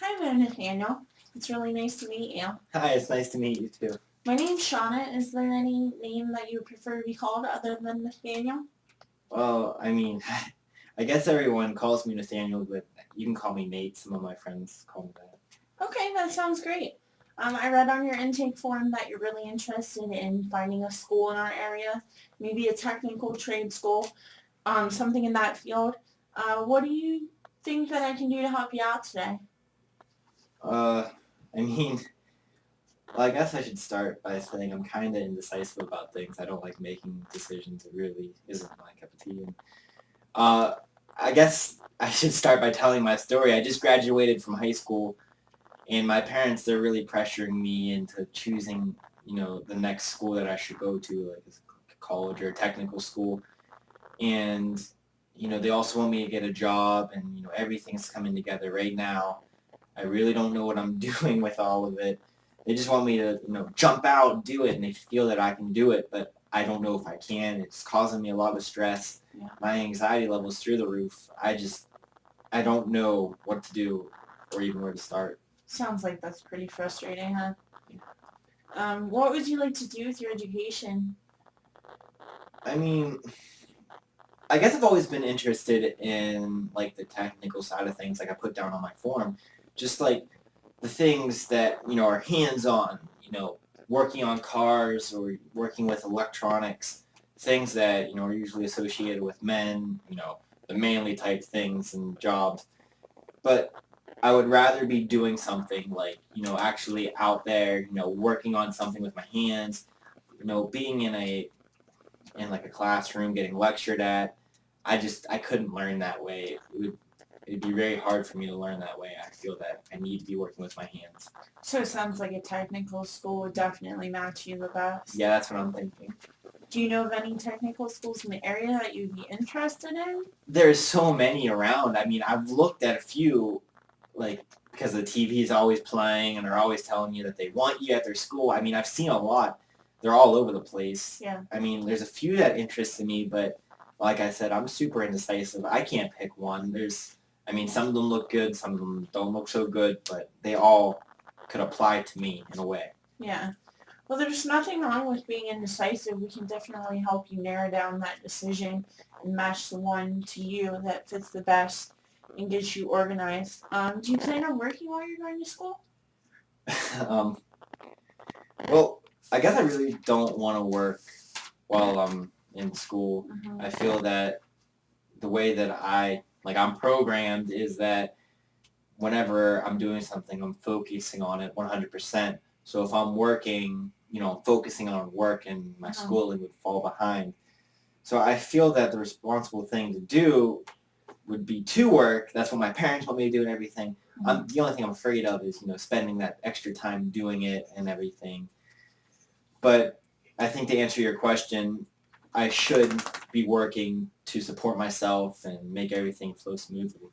Hi there, Nathaniel. It's really nice to meet you. Hi, it's nice to meet you too. My name's Shauna. Is there any name that you would prefer to be called other than Nathaniel? Well, I mean, I guess everyone calls me Nathaniel, but you can call me Nate. Some of my friends call me that. Okay, that sounds great. I read on your intake form that you're really interested in finding a school in our area, maybe a technical trade school, something in that field. What do you think that I can do to help you out today? Uh, I mean, well, I guess I should start by saying I'm kind of indecisive about things. I don't like making decisions. It really isn't my cup of tea. And, uh, I guess I should start by telling my story. I just graduated from high school, and my parents, they're really pressuring me into choosing, the next school that I should go to, like a college or a technical school. And they also want me to get a job, and everything's coming together right now. I really don't know what I'm doing with all of it. They just want me to jump out and do it, and they feel that I can do it, but I don't know if I can. It's causing me a lot of stress. Yeah. My anxiety level's through the roof. I don't know what to do or even where to start. Sounds like that's pretty frustrating, huh? What would you like to do with your education? I mean, I guess I've always been interested in like the technical side of things, like I put down on my form, just like the things that are hands-on, working on cars or working with electronics, things that are usually associated with men, the manly type things and jobs. But I would rather be doing something like actually out there, working on something with my hands, being in like a classroom, getting lectured at. I couldn't learn that way. It'd be very hard for me to learn that way. I feel that I need to be working with my hands. So it sounds like a technical school would definitely match you the best. Yeah, that's what I'm thinking. Do you know of any technical schools in the area that you'd be interested in? There's so many around. I mean, I've looked at a few, like because the TV is always playing and they're always telling you that they want you at their school. I mean, I've seen a lot. They're all over the place. Yeah. I mean, there's a few that interest me, but like I said, I'm super indecisive. I can't pick one. I mean, some of them look good, some of them don't look so good, but they all could apply to me in a way. Yeah. Well, there's nothing wrong with being indecisive. We can definitely help you narrow down that decision and match the one to you that fits the best and gets you organized. Do you plan on working while you're going to school? um, well, I guess I really don't want to work while I'm in school. Mm-hmm. I feel that the way that I'm programmed is that whenever I'm doing something, I'm focusing on it 100%. So if I'm working, I'm focusing on work and my schooling would fall behind. So I feel that the responsible thing to do would be to work. That's what my parents want me to do and everything. The only thing I'm afraid of is, spending that extra time doing it and everything. But I think to answer your question, I should be working to support myself and make everything flow smoothly.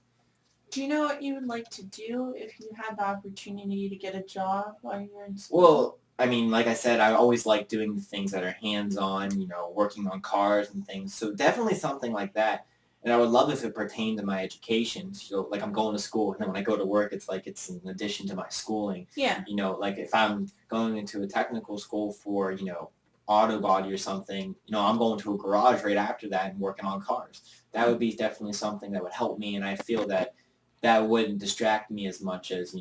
Do you know what you would like to do if you had the opportunity to get a job while you're in school? Well, I mean, like I said, I always like doing the things that are hands-on, working on cars and things. So definitely something like that. And I would love if it pertained to my education. So like I'm going to school, and then when I go to work, it's like it's in addition to my schooling. Yeah. Like if I'm going into a technical school for, auto body or something, I'm going to a garage right after that and working on cars. That would be definitely something that would help me, and I feel that that wouldn't distract me as much as,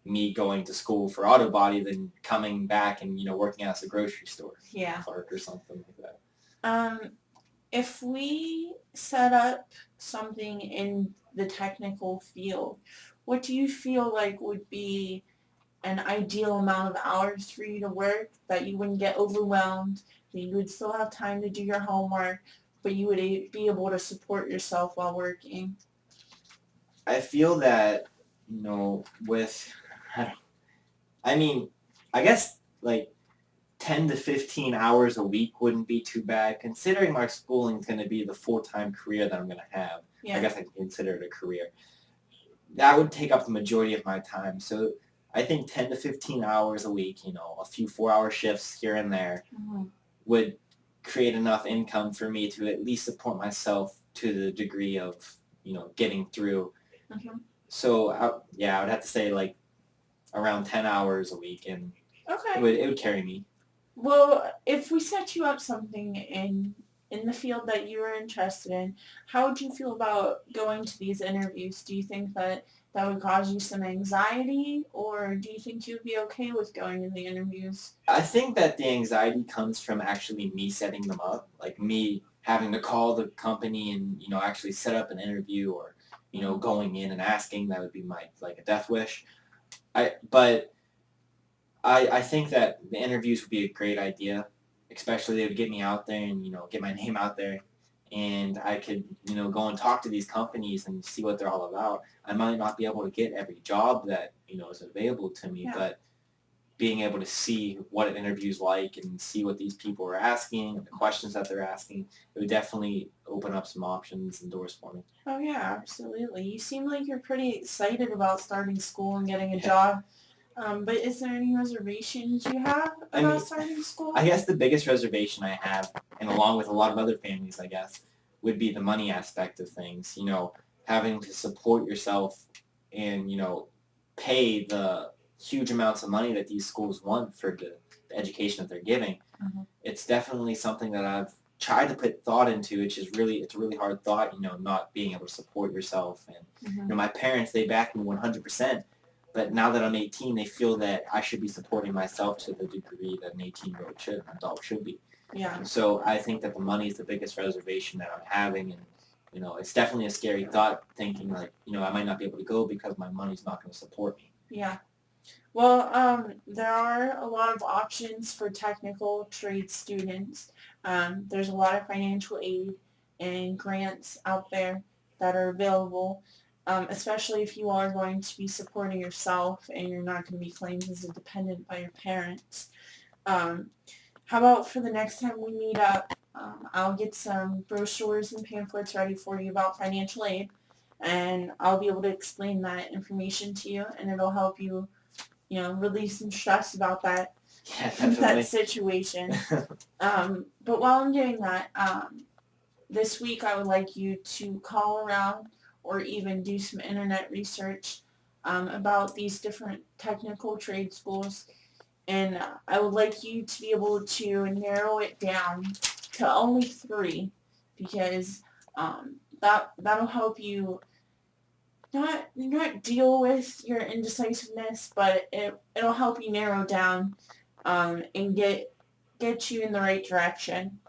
me going to school for auto body, then coming back and working as a grocery store clerk or something like that. If we set up something in the technical field, what do you feel like would be an ideal amount of hours for you to work that you wouldn't get overwhelmed, that you would still have time to do your homework, but you would be able to support yourself while working? I feel that with I mean, I guess like 10 to 15 hours a week wouldn't be too bad, considering my schooling is going to be the full-time career that I'm going to have. Yeah. I guess I can consider it a career. That would take up the majority of my time. So I think 10 to 15 hours a week, a few 4-hour shifts here and there, would create enough income for me to at least support myself to the degree of, getting through. So I would have to say like around 10 hours a week, and Okay. it would carry me. Well, if we set you up something in the field that you were interested in, how would you feel about going to these interviews? Do you think that that would cause you some anxiety, or do you think you'd be okay with going to the interviews? I think that the anxiety comes from actually me setting them up, like me having to call the company and actually set up an interview, or going in and asking. That would be my like a death wish. I think that the interviews would be a great idea, especially they would get me out there and get my name out there, and I could go and talk to these companies and see what they're all about. I might not be able to get every job that is available to me, Yeah. but being able to see what an interview's like and see what these people are asking and the questions that they're asking, it would definitely open up some options and doors for me. Oh yeah, absolutely. You seem like you're pretty excited about starting school and getting a Yeah. job. But is there any reservations you have I about mean, starting school? I guess the biggest reservation I have, and along with a lot of other families, I guess, would be the money aspect of things. Having to support yourself and pay the huge amounts of money that these schools want for the education that they're giving. Mhm. It's definitely something that I've tried to put thought into, which is it's a really hard thought. Not being able to support yourself, and Mhm. my parents, they back me 100%. But now that I'm 18, they feel that I should be supporting myself to the degree that an 18-year-old should, an adult should be. Yeah. So I think that the money is the biggest reservation that I'm having, and it's definitely a scary thought, thinking like I might not be able to go because my money's not going to support me. Yeah. Well, there are a lot of options for technical trade students. There's a lot of financial aid and grants out there that are available, especially if you are going to be supporting yourself and you're not going to be claimed as a dependent by your parents. Um, how about for the next time we meet up, I'll get some brochures and pamphlets ready for you about financial aid, and I'll be able to explain that information to you, and it'll help you release some stress about that Yeah, definitely. that situation. But while I'm doing that, this week I would like you to call around or even do some internet research about these different technical trade schools, and I would like you to be able to narrow it down to only 3, because that'll help you not deal with your indecisiveness, but it'll help you narrow down and get you in the right direction.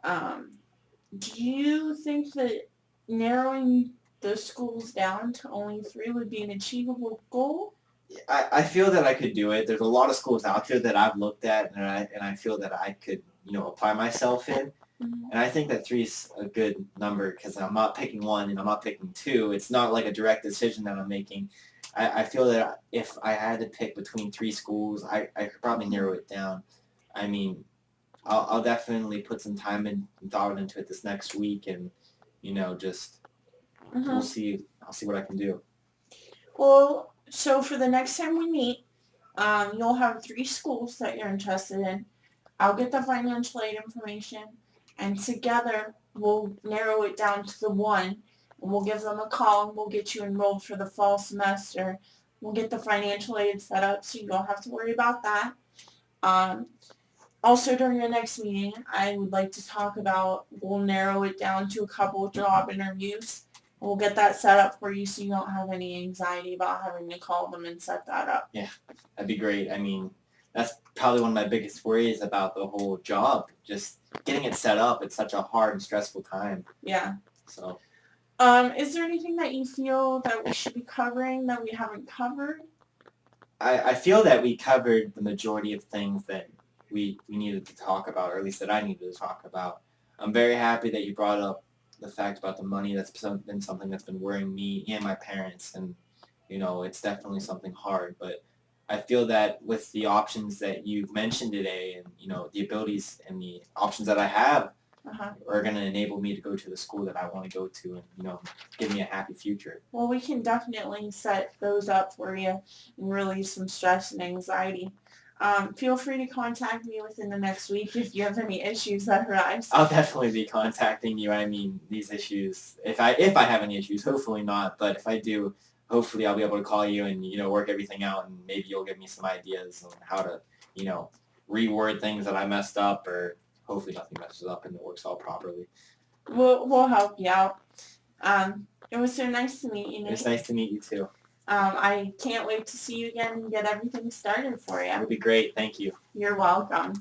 Um, do you think that narrowing the schools down to only 3 would be an achievable goal? I feel that I could do it. There's a lot of schools out there that I've looked at, and I feel that I could apply myself in. Mhm. And I think that 3 is a good number because I'm not picking 1 and I'm not picking 2. It's not like a direct decision that I'm making. I feel that if I had to pick between 3 schools, I could probably narrow it down. I mean, I'll definitely put some time and thought into it this next week, and just we'll see. I'll see what I can do. Well, so for the next time we meet, you'll have 3 schools that you're interested in. I'll get the financial aid information, and together we'll narrow it down to the 1, and we'll give them a call, and we'll get you enrolled for the fall semester. We'll get the financial aid set up so you don't have to worry about that. Um, Also, during the next meeting, I would like to talk about, we'll narrow it down to a couple of job interviews. We'll get that set up for you so you don't have any anxiety about having to call them and set that up. Yeah, that'd be great. I mean, that's probably one of my biggest worries about the whole job. Just getting it set up. It's such a hard and stressful time. Yeah. So, Is there anything that you feel that we should be covering that we haven't covered? I feel that we covered the majority of things that we needed to talk about, or at least that I needed to talk about. I'm very happy that you brought up the fact about the money. That's been something that's been worrying me and my parents, and it's definitely something hard. But I feel that with the options that you've mentioned today, and the abilities and the options that I have, are going to enable me to go to the school that I want to go to, and give me a happy future. Well, we can definitely set those up for you and relieve some stress and anxiety. Feel free to contact me within the next week if you have any issues that arise. I'll definitely be contacting you. I mean, these issues, if I have any issues, hopefully not, but if I do, hopefully I'll be able to call you and, work everything out, and maybe you'll give me some ideas on how to, reword things that I messed up, or hopefully nothing messes up and it works out properly. We'll help you out. It was so nice to meet you, Nate. It's nice to meet you too. I can't wait to see you again and get everything started for you. It'll be great. Thank you. You're welcome.